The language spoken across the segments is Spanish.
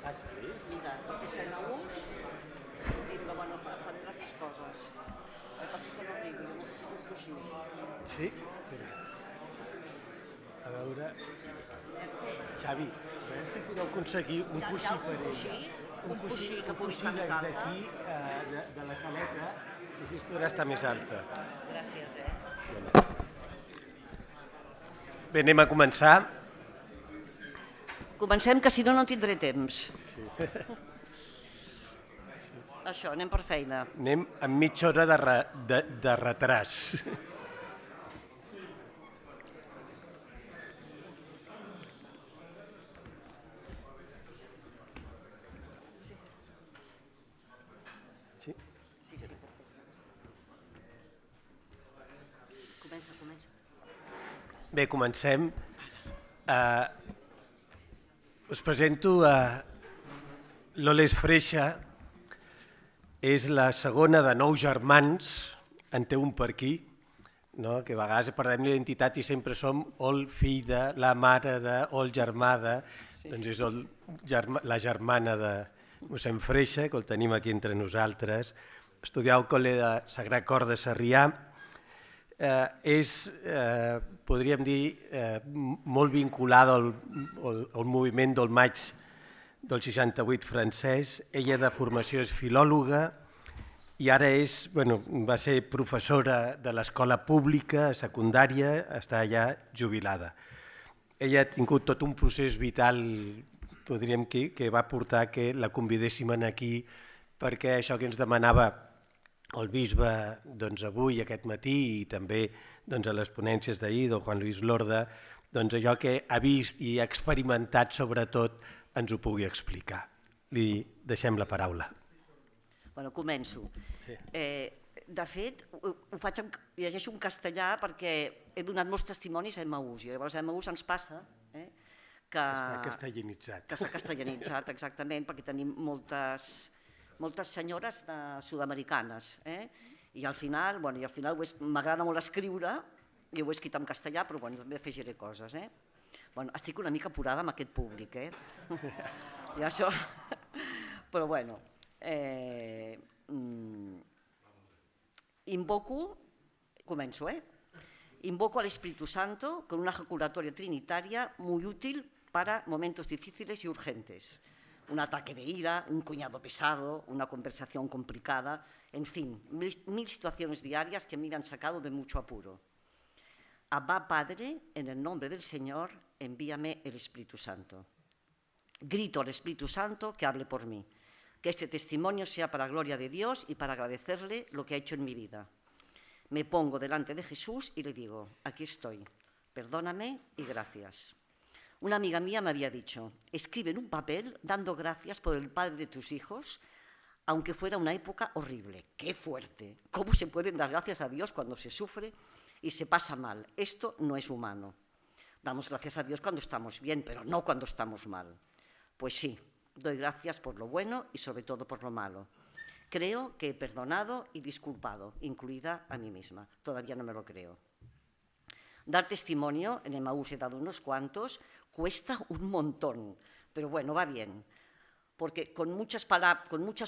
Ah, sí? Mira, porque és que Emaús, però bueno, faré les dues coses. El que passa és que no arribo, jo necessito un coixí. Sí? Espera, a veure... Xavi, a veure si podeu aconseguir un Hi ha coixí per algun ella. coixí? Un coixí que Un pugui coixí estar més alta? d'aquí, de la saleta, si així es podrà estar més alta. Gràcies, Bé, anem a començar. Comencem, que si no, no tindré temps. Això, anem per feina. Anem amb mitja hora de retras. Sí? Sí, sí, perfecte. Comença. Bé, comencem. Us presento a Loles Freixa. És la segona de 9 germans, en té un per aquí, no? Que a vegades perdem l'identitat i sempre som o el fill de, la mare de, o el germà de, sí. Doncs és la germana de mossèn Freixa, que el tenim aquí entre nosaltres, estudiar al col·le de Sagrat Cor de Sarrià, podríem dir, molt vinculada al moviment del maig del 68 francès. Ella de formació és filòloga i ara va ser professora de l'escola pública secundària, està ja jubilada. Ella ha tingut tot un procés vital, podríem dir, que va portar que la convidéssim aquí perquè això que ens demanava el bisbe avui, aquest matí, i també a les ponències d'ahir del Juan Luis Lorda, allò que ha vist i ha experimentat sobretot ens ho pugui explicar. Li deixem la paraula. Bueno, començo. Sí. De fet, llegeixo en castellà perquè he donat molts testimonis a Emaús. Llavors a Emaús ens passa que està castellanitzat. Que s'ha castellanitzat, exactament, perquè tenim moltes senyores sud-americanes. I al final m'agrada molt escriure i ho he escrit en castellà, però també afegiré coses. Estic una mica apurada amb aquest públic, i això... Però bueno... Començo, Invoco al Espíritu Santo con una ejaculatoria trinitaria muy útil para momentos difíciles y urgentes. Un ataque de ira, un cuñado pesado, una conversación complicada, en fin, mil situaciones diarias que me han sacado de mucho apuro. Abba, Padre, en el nombre del Señor, envíame el Espíritu Santo. Grito al Espíritu Santo que hable por mí. Que este testimonio sea para la gloria de Dios y para agradecerle lo que ha hecho en mi vida. Me pongo delante de Jesús y le digo, aquí estoy, perdóname y gracias. Una amiga mía me había dicho, escribe en un papel dando gracias por el padre de tus hijos, aunque fuera una época horrible. ¡Qué fuerte! ¿Cómo se pueden dar gracias a Dios cuando se sufre y se pasa mal? Esto no es humano. Damos gracias a Dios cuando estamos bien, pero no cuando estamos mal. Pues sí, doy gracias por lo bueno y sobre todo por lo malo. Creo que he perdonado y disculpado, incluida a mí misma. Todavía no me lo creo. Dar testimonio, en Emaús he dado unos cuantos, cuesta un montón, pero bueno, va bien. Porque con muchas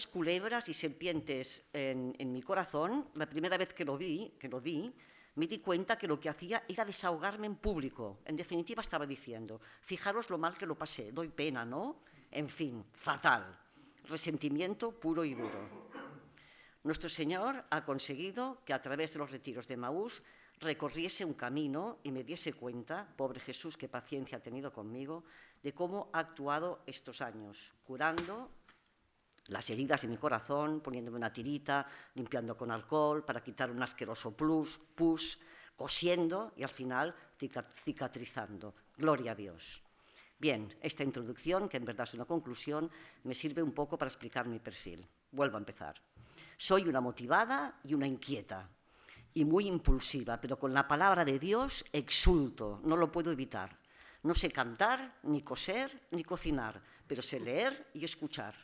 culebras y serpientes en mi corazón, la primera vez que lo di, me di cuenta que lo que hacía era desahogarme en público. En definitiva, estaba diciendo, fijaros lo mal que lo pasé, doy pena, ¿no? En fin, fatal. Resentimiento puro y duro. Nuestro Señor ha conseguido que a través de los retiros de Emaús recorriese un camino y me diese cuenta, pobre Jesús, qué paciencia ha tenido conmigo, de cómo ha actuado estos años, curando las heridas de mi corazón, poniéndome una tirita, limpiando con alcohol para quitar un asqueroso pus, cosiendo y al final cicatrizando. Gloria a Dios. Bien, esta introducción, que en verdad es una conclusión, me sirve un poco para explicar mi perfil. Vuelvo a empezar. Soy una motivada y una inquieta y muy impulsiva, pero con la palabra de Dios exulto, no lo puedo evitar. No sé cantar, ni coser, ni cocinar, pero sé leer y escuchar.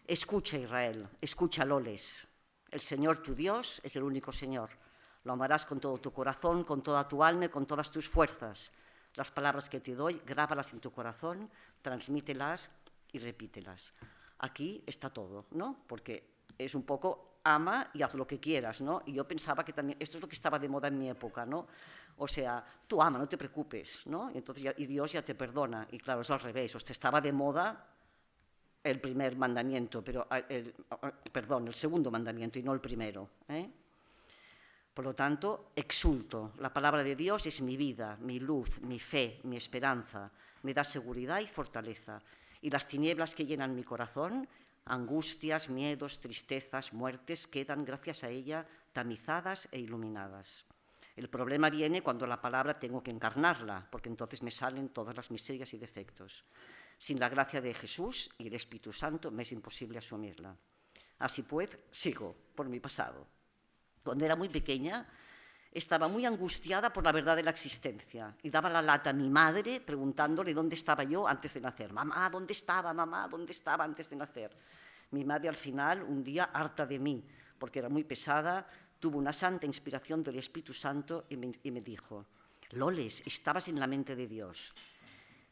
Escucha, Israel, escucha, Loles. El Señor tu Dios es el único Señor. Lo amarás con todo tu corazón, con toda tu alma y con todas tus fuerzas. Las palabras que te doy, grábalas en tu corazón, transmítelas y repítelas. Aquí está todo, ¿no? Porque es un poco ama y haz lo que quieras, ¿no? Y yo pensaba que también, esto es lo que estaba de moda en mi época, ¿no? O sea, tú ama, no te preocupes, ¿no? Y entonces y Dios ya te perdona. Y claro, es al revés, estaba de moda el primer mandamiento, pero el segundo mandamiento y no el primero, ¿eh? Por lo tanto, exulto. La palabra de Dios es mi vida, mi luz, mi fe, mi esperanza. Me da seguridad y fortaleza. Y las tinieblas que llenan mi corazón, angustias, miedos, tristezas, muertes, quedan gracias a ella tamizadas e iluminadas. El problema viene cuando la palabra tengo que encarnarla, porque entonces me salen todas las miserias y defectos. Sin la gracia de Jesús y el Espíritu Santo me es imposible asumirla. Así pues, sigo por mi pasado. Cuando era muy pequeña, estaba muy angustiada por la verdad de la existencia y daba la lata a mi madre preguntándole dónde estaba yo antes de nacer. Mamá, ¿dónde estaba? Mamá, ¿dónde estaba antes de nacer? Mi madre al final, un día, harta de mí, porque era muy pesada, tuvo una santa inspiración del Espíritu Santo y me dijo: Loles, estabas en la mente de Dios.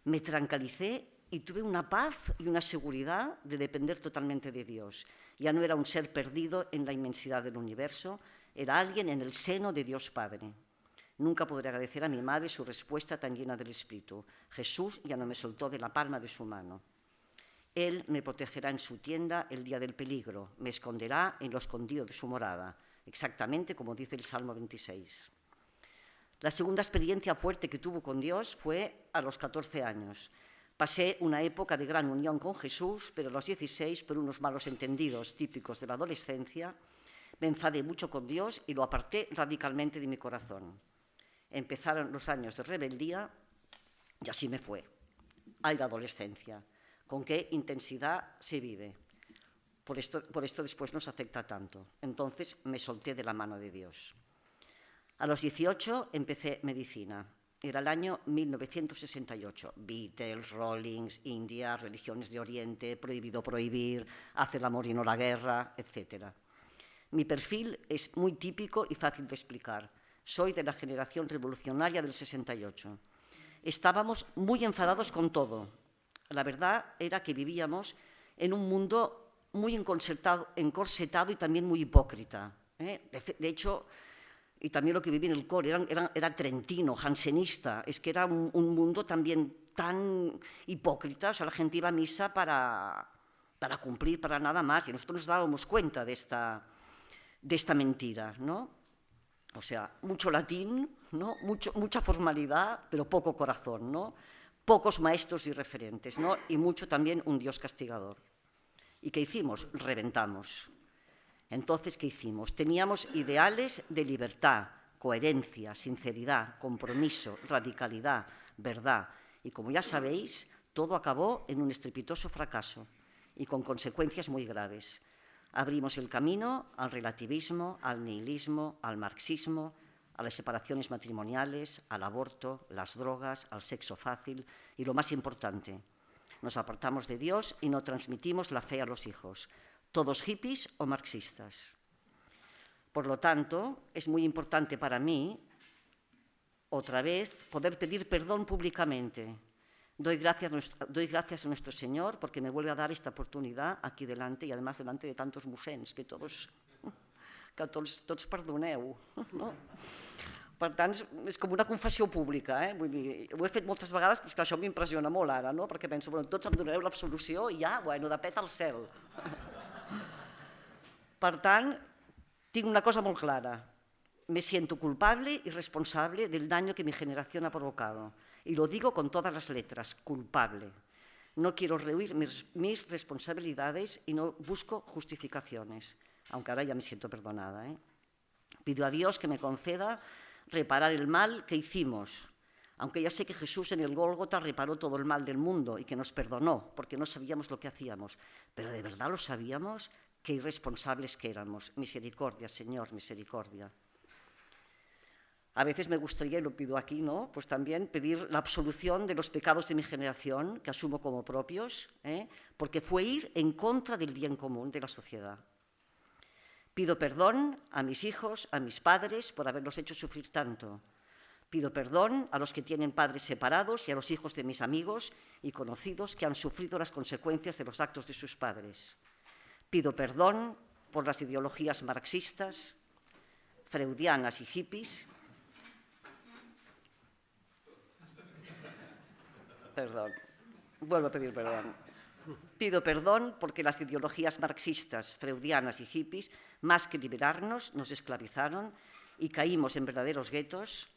Me tranquilicé y tuve una paz y una seguridad de depender totalmente de Dios. Ya no era un ser perdido en la inmensidad del universo, era alguien en el seno de Dios Padre. Nunca podré agradecer a mi madre su respuesta tan llena del Espíritu. Jesús ya no me soltó de la palma de su mano. Él me protegerá en su tienda el día del peligro, me esconderá en lo escondido de su morada, exactamente como dice el Salmo 26. La segunda experiencia fuerte que tuvo con Dios fue a los 14 años. Pasé una época de gran unión con Jesús, pero a los 16, por unos malos entendidos típicos de la adolescencia, me enfadé mucho con Dios y lo aparté radicalmente de mi corazón. Empezaron los años de rebeldía y así me fue. Hay la adolescencia. ¿Con qué intensidad se vive? Por esto después nos afecta tanto. Entonces me solté de la mano de Dios. A los 18 empecé medicina. Era el año 1968. Beatles, Rollings, India, religiones de Oriente, prohibido prohibir, hace el amor y no la guerra, etc. Mi perfil es muy típico y fácil de explicar. Soy de la generación revolucionaria del 68. Estábamos muy enfadados con todo. La verdad era que vivíamos en un mundo muy encorsetado y también muy hipócrita. De hecho, y también lo que viví en el coro, era trentino, jansenista, es que era un mundo también tan hipócrita, o sea, la gente iba a misa para cumplir, para nada más, y nosotros nos dábamos cuenta de esta mentira, ¿no? O sea, mucho latín, ¿no? Mucha formalidad, pero poco corazón, ¿no? Pocos maestros y referentes, ¿no? Y mucho también un Dios castigador. ¿Y qué hicimos? Reventamos. Entonces, ¿qué hicimos? Teníamos ideales de libertad, coherencia, sinceridad, compromiso, radicalidad, verdad. Y como ya sabéis, todo acabó en un estrepitoso fracaso y con consecuencias muy graves. Abrimos el camino al relativismo, al nihilismo, al marxismo, a las separaciones matrimoniales, al aborto, las drogas, al sexo fácil y, lo más importante, nos apartamos de Dios y no transmitimos la fe a los hijos, todos hippies o marxistas. Por lo tanto, es muy importante para mí, otra vez, poder pedir perdón públicamente. Doy gracias a nuestro Señor porque me vuelve a dar esta oportunidad aquí delante i, además, delante de tantos mossens que tots perdoneu. No? Per tant, és com una confessió pública. Vull dir, ho he fet moltes vegades, però és que això m'impressiona molt ara, no? Perquè penso, bueno, tots em donareu l'absolució i ja, bueno, de pet al cel. Per tant, tinc una cosa molt clara. Me siento culpable y responsable del daño que mi generación ha provocado. Y lo digo con todas las letras, culpable. No quiero rehuir mis responsabilidades y no busco justificaciones, aunque ahora ya me siento perdonada. Pido a Dios que me conceda reparar el mal que hicimos, aunque ya sé que Jesús en el Gólgota reparó todo el mal del mundo y que nos perdonó, porque no sabíamos lo que hacíamos. Pero ¿de verdad lo sabíamos? Qué irresponsables que éramos. Misericordia, Señor, misericordia. A veces me gustaría, y lo pido aquí, ¿no? Pues también pedir la absolución de los pecados de mi generación, que asumo como propios, porque fue ir en contra del bien común de la sociedad. Pido perdón a mis hijos, a mis padres, por haberlos hecho sufrir tanto. Pido perdón a los que tienen padres separados y a los hijos de mis amigos y conocidos que han sufrido las consecuencias de los actos de sus padres. Pido perdón por las ideologías marxistas, freudianas y hippies. Perdón, vuelvo a pedir perdón. Pido perdón porque las ideologías marxistas, freudianas y hippies, más que liberarnos, nos esclavizaron y caímos en verdaderos guetos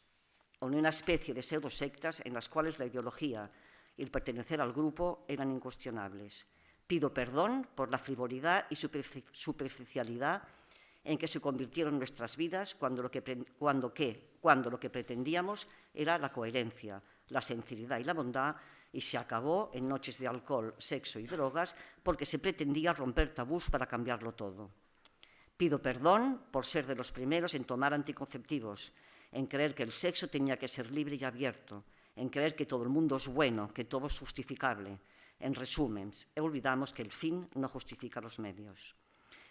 o en una especie de pseudosectas en las cuales la ideología y el pertenecer al grupo eran incuestionables. Pido perdón por la frivolidad y superficialidad en que se convirtieron nuestras vidas cuando lo que pretendíamos era la coherencia, la sinceridad y la bondad, y se acabó en noches de alcohol, sexo y drogas porque se pretendía romper tabús para cambiarlo todo. Pido perdón por ser de los primeros en tomar anticonceptivos, en creer que el sexo tenía que ser libre y abierto, en creer que todo el mundo es bueno, que todo es justificable. En resumen, olvidamos que el fin no justifica los medios.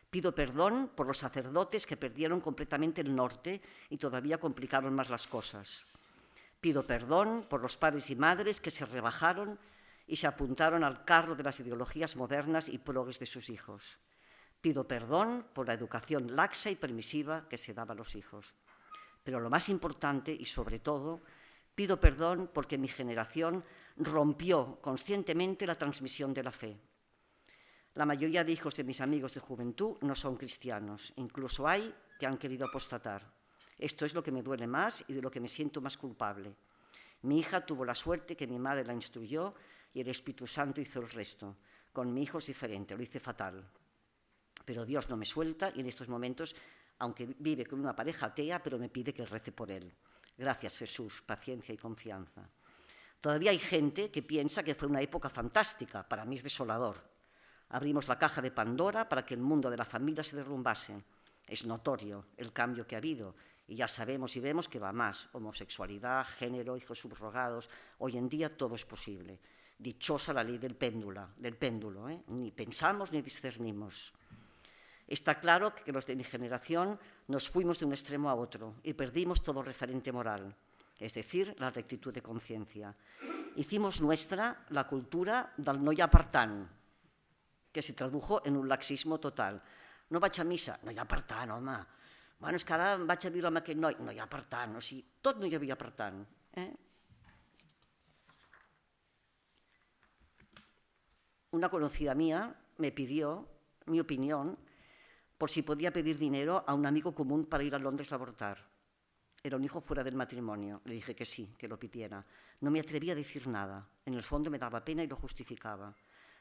Pido perdón por los sacerdotes que perdieron completamente el norte y todavía complicaron más las cosas. Pido perdón por los padres y madres que se rebajaron y se apuntaron al carro de las ideologías modernas y progres de sus hijos. Pido perdón por la educación laxa y permisiva que se daba a los hijos. Pero lo más importante y sobre todo, pido perdón porque mi generación rompió conscientemente la transmisión de la fe. La mayoría de hijos de mis amigos de juventud no son cristianos, incluso hay que han querido apostatar. Esto es lo que me duele más y de lo que me siento más culpable. Mi hija tuvo la suerte que mi madre la instruyó y el Espíritu Santo hizo el resto. Con mi hijo es diferente, lo hice fatal. Pero Dios no me suelta y en estos momentos, aunque vive con una pareja atea, pero me pide que rece por él. Gracias, Jesús, paciencia y confianza. Todavía hay gente que piensa que fue una época fantástica. Para mí es desolador. Abrimos la caja de Pandora para que el mundo de la familia se derrumbase. Es notorio el cambio que ha habido y ya sabemos y vemos que va más. Homosexualidad, género, hijos subrogados. Hoy en día todo es posible. Dichosa la ley del péndulo, ¿eh? Ni pensamos ni discernimos. Está claro que los de mi generación nos fuimos de un extremo a otro y perdimos todo referente moral, es decir, la rectitud de conciencia. Hicimos nuestra la cultura del no hi ha per tant, que se tradujo en un laxismo total. No vaig a missa? No hi ha per tant, home. Bueno, és que ara vaig a viure amb aquest noi? No hi ha per tant. O sigui, tot no hi havia per tant. Una conocida mía me pidió mi opinión por si podía pedir dinero a un amigo común para ir a Londres a abortar. Era un hijo fuera del matrimonio. Le dije que sí, que lo pidiera. No me atreví a decir nada. En el fondo me daba pena y lo justificaba.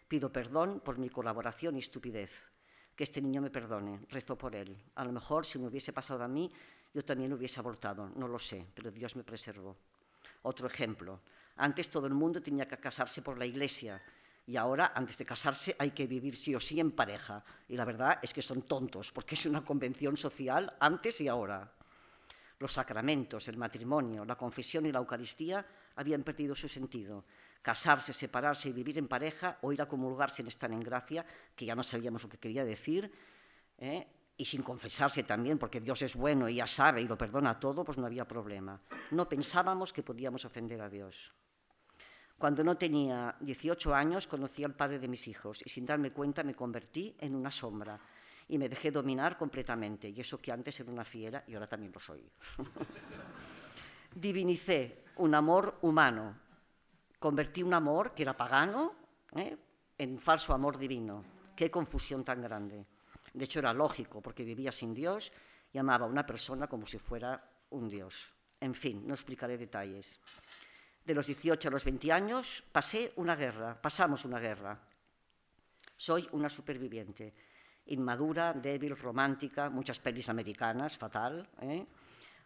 Pido perdón por mi colaboración y estupidez. Que este niño me perdone. Rezo por él. A lo mejor, si me hubiese pasado a mí, yo también hubiese abortado. No lo sé, pero Dios me preservó. Otro ejemplo. Antes todo el mundo tenía que casarse por la iglesia. Y ahora, antes de casarse, hay que vivir sí o sí en pareja. Y la verdad es que son tontos, porque es una convención social antes y ahora. Los sacramentos, el matrimonio, la confesión y la Eucaristía habían perdido su sentido. Casarse, separarse y vivir en pareja o ir a comulgar sin estar en gracia, que ya no sabíamos lo que quería decir, y sin confesarse también, porque Dios es bueno y ya sabe y lo perdona todo, pues no había problema. No pensábamos que podíamos ofender a Dios. Cuando no tenía 18 años, conocí al padre de mis hijos y sin darme cuenta me convertí en una sombra y me dejé dominar completamente. Y eso que antes era una fiera y ahora también lo soy. Divinicé un amor humano. Convertí un amor que era pagano en falso amor divino. Qué confusión tan grande. De hecho, era lógico, porque vivía sin Dios y amaba a una persona como si fuera un Dios. En fin, no explicaré detalles. De los 18 a los 20 años pasamos una guerra. Soy una superviviente, inmadura, débil, romántica, muchas pelis americanas, fatal,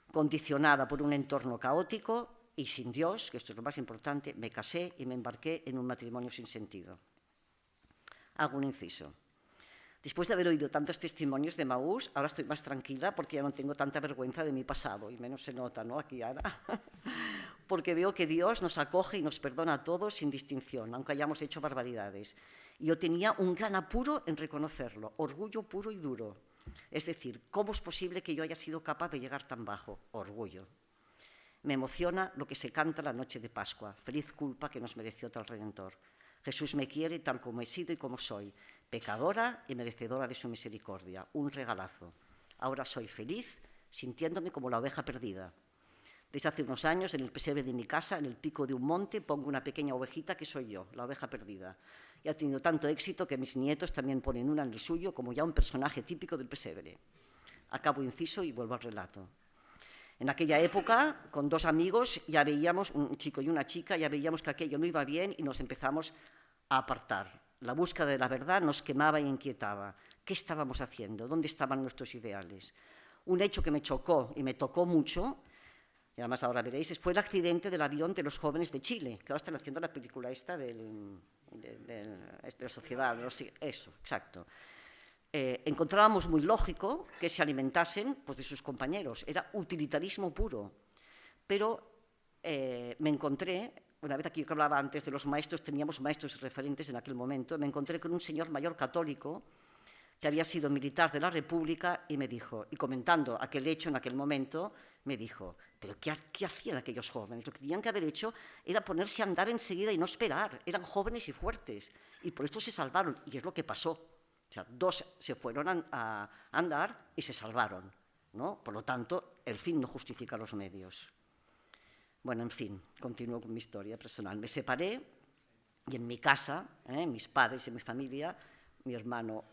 condicionada por un entorno caótico y sin Dios, que esto es lo más importante, me casé y me embarqué en un matrimonio sin sentido. Hago un inciso. Después de haber oído tantos testimonios de Maús, ahora estoy más tranquila porque ya no tengo tanta vergüenza de mi pasado, y menos se nota, ¿no?, aquí ahora. Porque veo que Dios nos acoge y nos perdona a todos sin distinción, aunque hayamos hecho barbaridades. Y yo tenía un gran apuro en reconocerlo, orgullo puro y duro. Es decir, ¿cómo es posible que yo haya sido capaz de llegar tan bajo? Orgullo. Me emociona lo que se canta la noche de Pascua, feliz culpa que nos mereció tal Redentor. Jesús me quiere tal como he sido y como soy, pecadora y merecedora de su misericordia, un regalazo. Ahora soy feliz, sintiéndome como la oveja perdida. Desde hace unos años, en el pesebre de mi casa, en el pico de un monte, pongo una pequeña ovejita que soy yo, la oveja perdida. Y ha tenido tanto éxito que mis nietos también ponen una en el suyo como ya un personaje típico del pesebre. Acabo inciso y vuelvo al relato. En aquella época, con dos amigos, ya veíamos, un chico y una chica, ya veíamos que aquello no iba bien y nos empezamos a apartar. La búsqueda de la verdad nos quemaba e inquietaba. ¿Qué estábamos haciendo? ¿Dónde estaban nuestros ideales? Un hecho que me chocó y me tocó mucho, y además ahora veréis, fue el accidente del avión de los jóvenes de Chile, que ahora están haciendo la película esta de la sociedad, eso, exacto. Encontrábamos muy lógico que se alimentasen pues, de sus compañeros, era utilitarismo puro, pero me encontré, una vez aquí que hablaba antes de los maestros, teníamos maestros y referentes en aquel momento, me encontré con un señor mayor católico que había sido militar de la República y me dijo, y comentando aquel hecho en aquel momento, me dijo, pero ¿qué hacían aquellos jóvenes? Lo que tenían que haber hecho era ponerse a andar enseguida y no esperar, eran jóvenes y fuertes, y por esto se salvaron, y es lo que pasó. O sea, dos se fueron a andar y se salvaron, ¿no? Por lo tanto, el fin no justifica los medios. Bueno, en fin, continúo con mi historia personal. Me separé y en mi casa, mis padres y mi familia, mi hermano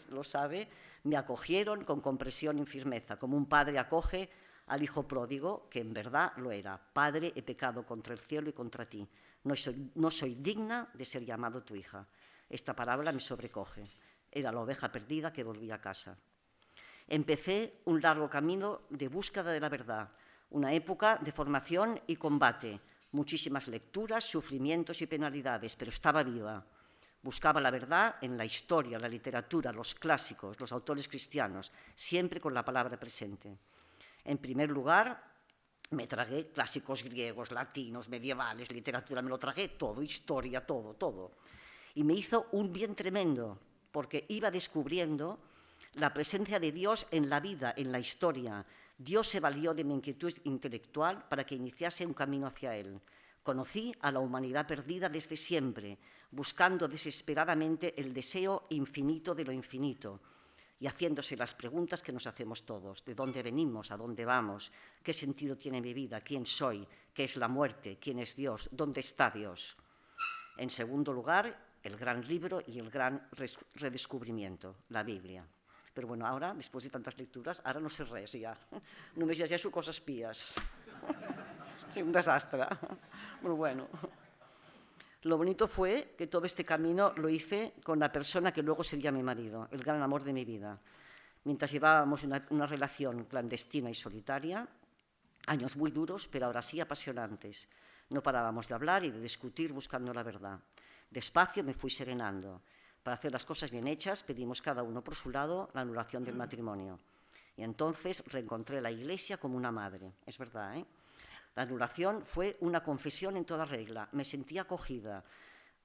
lo sabe, me acogieron con comprensión y firmeza, como un padre acoge al hijo pródigo, que en verdad lo era. Padre, he pecado contra el cielo y contra ti. No soy digna de ser llamado tu hija. Esta palabra me sobrecoge. Era la oveja perdida que volvía a casa. Empecé un largo camino de búsqueda de la verdad, una época de formación y combate, muchísimas lecturas, sufrimientos y penalidades, pero estaba viva. Buscaba la verdad en la historia, la literatura, los clásicos, los autores cristianos, siempre con la palabra presente. En primer lugar, me tragué clásicos griegos, latinos, medievales, literatura, me lo tragué todo, historia, todo. Y me hizo un bien tremendo, porque iba descubriendo la presencia de Dios en la vida, en la historia. Dios se valió de mi inquietud intelectual para que iniciase un camino hacia Él. Conocí a la humanidad perdida desde siempre, buscando desesperadamente el deseo infinito de lo infinito y haciéndose las preguntas que nos hacemos todos. ¿De dónde venimos? ¿A dónde vamos? ¿Qué sentido tiene mi vida? ¿Quién soy? ¿Qué es la muerte? ¿Quién es Dios? ¿Dónde está Dios? En segundo lugar, el gran libro y el gran redescubrimiento, la Biblia. Però bueno, ara, després de tantes lectures, ara no sé res ja. Només llegeixo coses pies. Sí, un desastre. Pero bueno. Lo bonito fue que todo este camino lo hice con la persona que luego sería mi marido, el gran amor de mi vida. Mientras llevábamos una relación clandestina y solitaria, años muy duros, pero ahora sí apasionantes. No parábamos de hablar y de discutir buscando la verdad. Despacio me fui serenando. Para hacer las cosas bien hechas, pedimos cada uno por su lado la anulación del matrimonio. Y entonces reencontré la Iglesia como una madre. Es verdad, ¿eh? La anulación fue una confesión en toda regla. Me sentía acogida,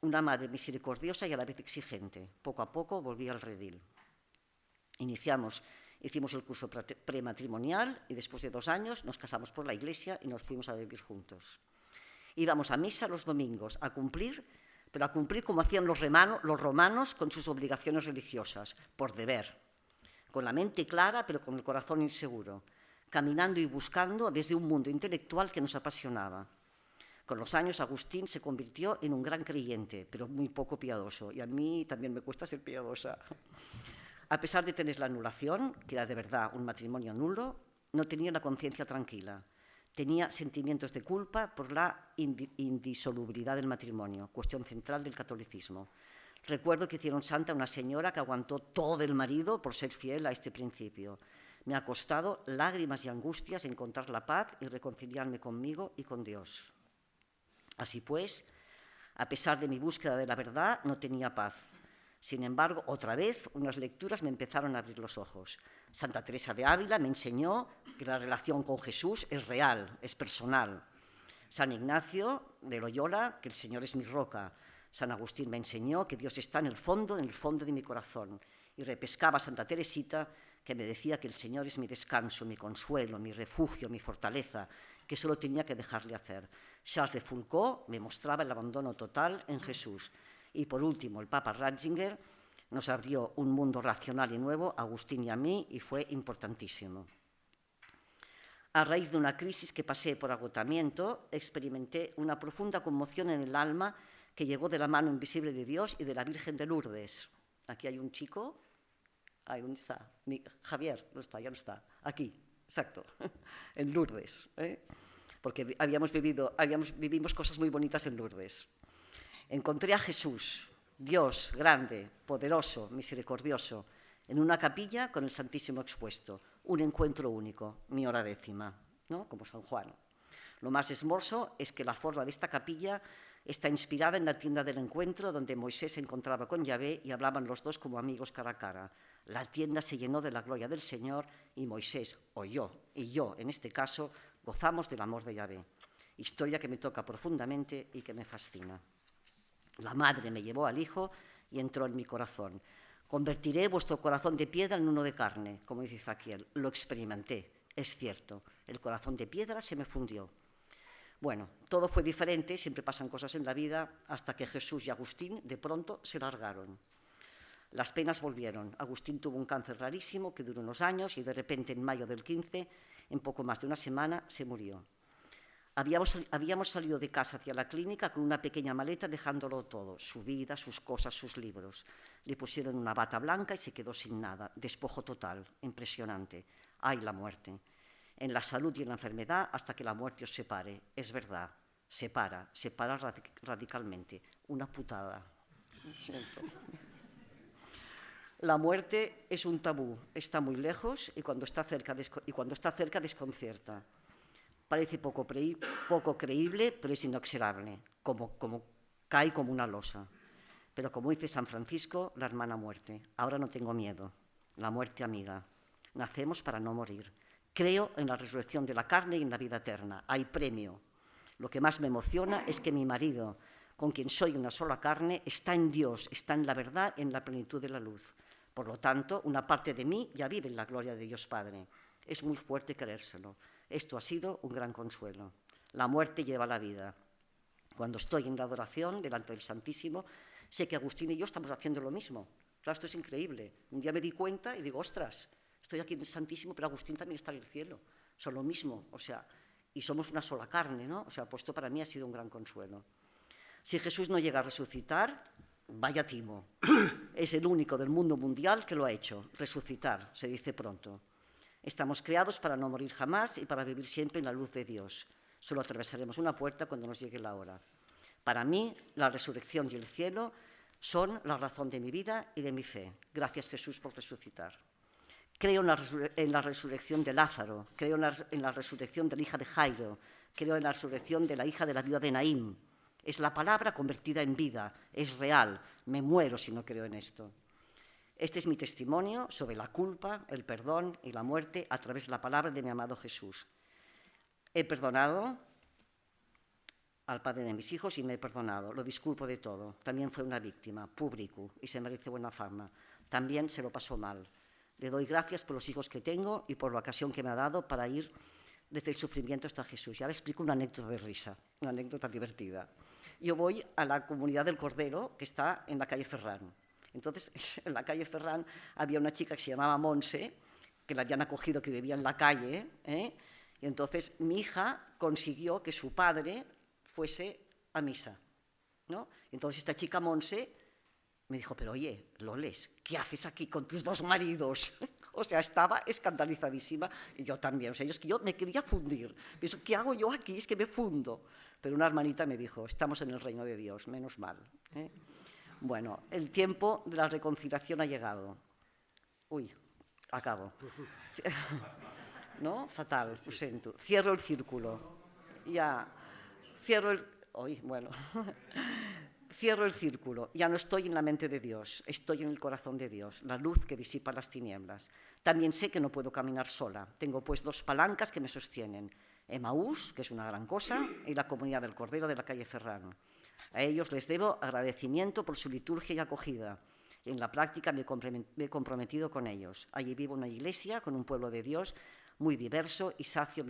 una madre misericordiosa y a la vez exigente. Poco a poco volví al redil. Hicimos el curso prematrimonial y después de 2 años nos casamos por la Iglesia y nos fuimos a vivir juntos. Íbamos a misa los domingos a cumplir, pero a cumplir como hacían los romanos con sus obligaciones religiosas, por deber, con la mente clara pero con el corazón inseguro, caminando y buscando desde un mundo intelectual que nos apasionaba. Con los años Agustín se convirtió en un gran creyente, pero muy poco piadoso, y a mí también me cuesta ser piadosa. A pesar de tener la anulación, que era de verdad un matrimonio nulo, no tenía la conciencia tranquila. Tenía sentimientos de culpa por la indisolubilidad del matrimonio, cuestión central del catolicismo. Recuerdo que hicieron santa a una señora que aguantó todo del marido por ser fiel a este principio. Me ha costado lágrimas y angustias encontrar la paz y reconciliarme conmigo y con Dios. Así pues, a pesar de mi búsqueda de la verdad, no tenía paz. Sin embargo, otra vez, unas lecturas me empezaron a abrir los ojos. Santa Teresa de Ávila me enseñó que la relación con Jesús es real, es personal. San Ignacio de Loyola, que el Señor es mi roca. San Agustín me enseñó que Dios está en el fondo de mi corazón. Y repescaba a Santa Teresita, que me decía que el Señor es mi descanso, mi consuelo, mi refugio, mi fortaleza, que solo tenía que dejarle hacer. Charles de Foucault me mostraba el abandono total en Jesús. Y por último, el Papa Ratzinger nos abrió un mundo racional y nuevo a Agustín y a mí, y fue importantísimo. A raíz de una crisis que pasé por agotamiento, experimenté una profunda conmoción en el alma que llegó de la mano invisible de Dios y de la Virgen de Lourdes. Aquí hay un chico. Ahí, ¿dónde está? Javier, no está, ya no está. Aquí, exacto, en Lourdes. Porque vivimos cosas muy bonitas en Lourdes. Encontré a Jesús, Dios grande, poderoso, misericordioso, en una capilla con el Santísimo expuesto. Un encuentro único, mi hora décima, ¿no? Como San Juan. Lo más hermoso es que la forma de esta capilla está inspirada en la tienda del encuentro donde Moisés se encontraba con Yahvé y hablaban los dos como amigos cara a cara. La tienda se llenó de la gloria del Señor y Moisés, o yo, y yo en este caso, gozamos del amor de Yahvé. Historia que me toca profundamente y que me fascina. La madre me llevó al hijo y entró en mi corazón. Convertiré vuestro corazón de piedra en uno de carne, como dice Ezequiel. Lo experimenté, es cierto. El corazón de piedra se me fundió. Bueno, todo fue diferente, siempre pasan cosas en la vida, hasta que Jesús y Agustín de pronto se largaron. Las penas volvieron. Agustín tuvo un cáncer rarísimo que duró unos años y de repente en mayo del 15, en poco más de una semana, se murió. Habíamos salido de casa hacia la clínica con una pequeña maleta dejándolo todo, su vida, sus cosas, sus libros. Le pusieron una bata blanca y se quedó sin nada, despojo total, impresionante. ¡Ay, la muerte! En la salud y en la enfermedad hasta que la muerte os separe. Es verdad, separa radicalmente. Una putada. Lo siento. La muerte es un tabú, está muy lejos y cuando está cerca desconcierta. Parece poco creíble, pero es inexorable, cae como una losa. Pero como dice San Francisco, la hermana muerte, ahora no tengo miedo, la muerte amiga. Nacemos para no morir. Creo en la resurrección de la carne y en la vida eterna. Hay premio. Lo que más me emociona es que mi marido, con quien soy una sola carne, está en Dios, está en la verdad, en la plenitud de la luz. Por lo tanto, una parte de mí ya vive en la gloria de Dios Padre. Es muy fuerte creérselo. Esto ha sido un gran consuelo. La muerte lleva la vida. Cuando estoy en la adoración delante del Santísimo, sé que Agustín y yo estamos haciendo lo mismo. Claro, esto es increíble. Un día me di cuenta y digo, ostras, estoy aquí en el Santísimo, pero Agustín también está en el cielo. Son lo mismo, y somos una sola carne, ¿no? Pues esto para mí ha sido un gran consuelo. Si Jesús no llega a resucitar, vaya timo. Es el único del mundo mundial que lo ha hecho. Resucitar, se dice pronto. Estamos creados para no morir jamás y para vivir siempre en la luz de Dios. Solo atravesaremos una puerta cuando nos llegue la hora. Para mí, la resurrección y el cielo son la razón de mi vida y de mi fe. Gracias, Jesús, por resucitar. Creo en la resurrección de Lázaro, creo en la resurrección de la hija de Jairo, creo en la resurrección de la hija de la viuda de Naín. Es la palabra convertida en vida, es real, me muero si no creo en esto. Este es mi testimonio sobre la culpa, el perdón y la muerte a través de la palabra de mi amado Jesús. He perdonado al padre de mis hijos y me he perdonado, lo disculpo de todo. También fue una víctima, público, y se merece buena fama. También se lo pasó mal. Le doy gracias por los hijos que tengo y por la ocasión que me ha dado para ir desde el sufrimiento hasta Jesús. Y ahora explico una anécdota de risa, una anécdota divertida. Yo voy a la comunidad del Cordero, que está en la calle Ferran. Entonces, en la calle Ferran había una chica que se llamaba Monse, que la habían acogido, que vivía en la calle, y entonces mi hija consiguió que su padre fuese a misa, ¿no? Entonces esta chica Monse me dijo, pero oye, Loles, ¿qué haces aquí con tus dos maridos? Estaba escandalizadísima, y yo también, es que yo me quería fundir. Pienso, ¿qué hago yo aquí? Es que me fundo. Pero una hermanita me dijo, estamos en el reino de Dios, menos mal. Bueno, el tiempo de la reconciliación ha llegado. Uy, acabo. ¿No? Fatal, lo siento. Cierro el círculo. Ya, cierro el... Cierro el círculo, ya no estoy en la mente de Dios, estoy en el corazón de Dios, la luz que disipa las tinieblas. También sé que no puedo caminar sola, tengo pues dos palancas que me sostienen, Emaús, que es una gran cosa, y la comunidad del Cordero de la calle Ferran. A ellos les debo agradecimiento por su liturgia y acogida, y en la práctica me he comprometido con ellos. Allí vivo en una iglesia con un pueblo de Dios, muy diverso y sacio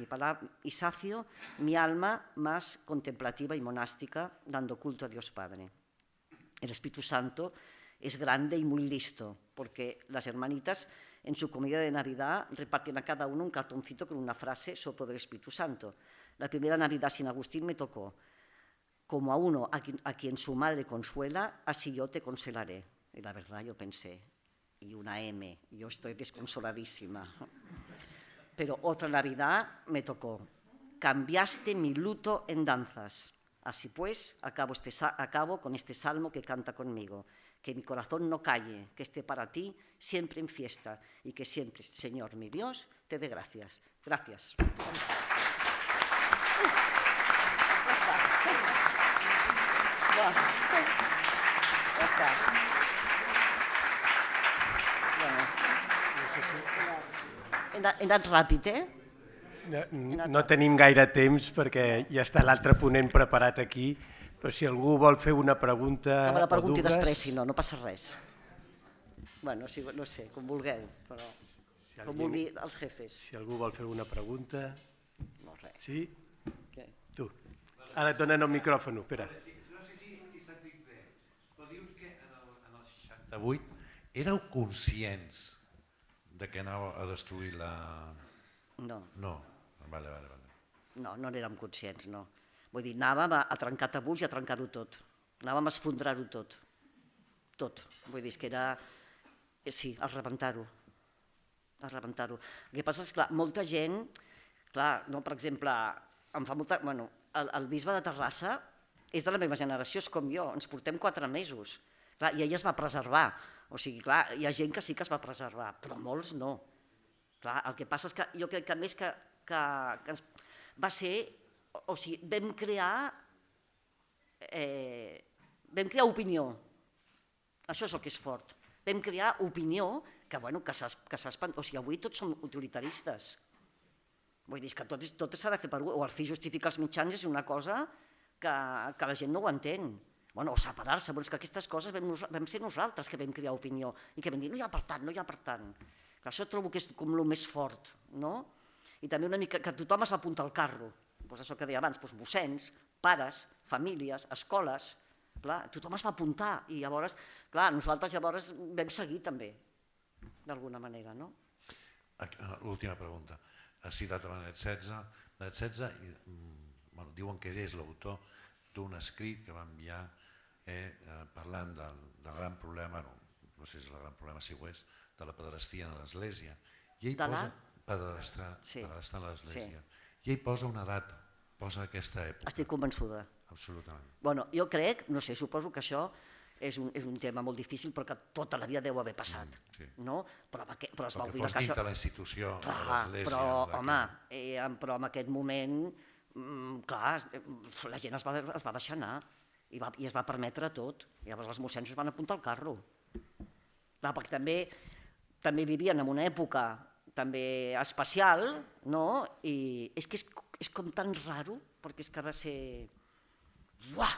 mi alma más contemplativa y monástica, dando culto a Dios Padre. El Espíritu Santo es grande y muy listo, porque las hermanitas en su comida de Navidad reparten a cada uno un cartoncito con una frase soplo del Espíritu Santo. La primera Navidad sin Agustín me tocó: como a uno a quien su madre consuela, así yo te consolaré. Y la verdad yo pensé, y una M, yo estoy desconsoladísima. Pero otra Navidad me tocó: cambiaste mi luto en danzas. Así pues, acabo con este salmo que canta conmigo: que mi corazón no calle, que esté para ti siempre en fiesta y que siempre, Señor mi Dios, te dé gracias. Gracias. Ja està. He anat ràpid, No tenim gaire temps perquè ja està l'altre ponent preparat aquí, però si algú vol fer una pregunta me la pregunti o dues... després, si no, no passa res. Bueno, no sé, com vulgueu, però com vulgui els jefes. Si algú vol fer una pregunta... No, res. Sí? Tu. Ara et donen el micròfon, espera. No sé si he sentit bé, però dius que en el 68 éreu conscients de que anava a destruir la... No. No, vale. No n'érem conscients, no. Vull dir, anàvem a trencar tabús i a trencar-ho tot. Anàvem a esfondrar-ho tot. Tot. Vull dir, és que era... Sí, a rebentar-ho. A rebentar-ho. El que passa és que, clar, molta gent... Clar, no, per exemple, em fa molta... Bueno, el bisbe de Terrassa és de la meva generació, és com jo, ens portem 4 mesos. Clar, i ell es va preservar. O sigui, clar, hi ha gent que sí que es va preservar, però molts no. Clar, el que passa és que jo crec que més que va ser... O sigui, vam crear opinió. Això és el que és fort. Vam crear opinió que s'ha espantat. O sigui, avui tots som utilitaristes. Vull dir, que tot s'ha de fer per algú. O el fi justifica els mitjans és una cosa que la gent no ho entén. O separar-se, però és que aquestes coses vam ser nosaltres que vam crear opinió i que vam dir no hi ha per tant, no hi ha per tant. Això trobo que és com el més fort, no? I també una mica que tothom es va apuntar al carro. Això que deia abans, mossens, pares, famílies, escoles, tothom es va apuntar i llavors, nosaltres llavors vam seguir també, d'alguna manera, no? L'última pregunta. Has citat a Benet XVI. Benet XVI diuen que és l'autor d'un escrit que va enviar parlant del gran problema, no sé si és el gran problema, si ho és, de la pederastia a l'Església. I ell posa pederastar a l'Església. I ell posa una data, posa aquesta època. Estic convençuda. Absolutament. Bueno, jo crec, no sé, suposo que això és un tema molt difícil perquè tota la vida deu haver passat, no? Però es va obrir la caixa... Perquè fos dintre la institució de l'Església... Però en aquest moment, clar, la gent es va deixar anar i es va permetre tot. Llavors els mossens es van apuntar al carro. Clar, perquè també vivien en una època també especial, no? I és que és com tan raro, perquè és que va ser... Uah!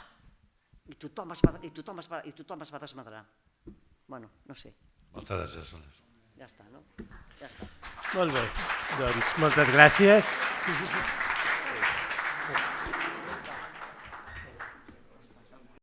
I tothom es va desmadrar. Bueno, no sé. Moltes gràcies. Ja està, no? Ja està. Molt bé, doncs moltes gràcies.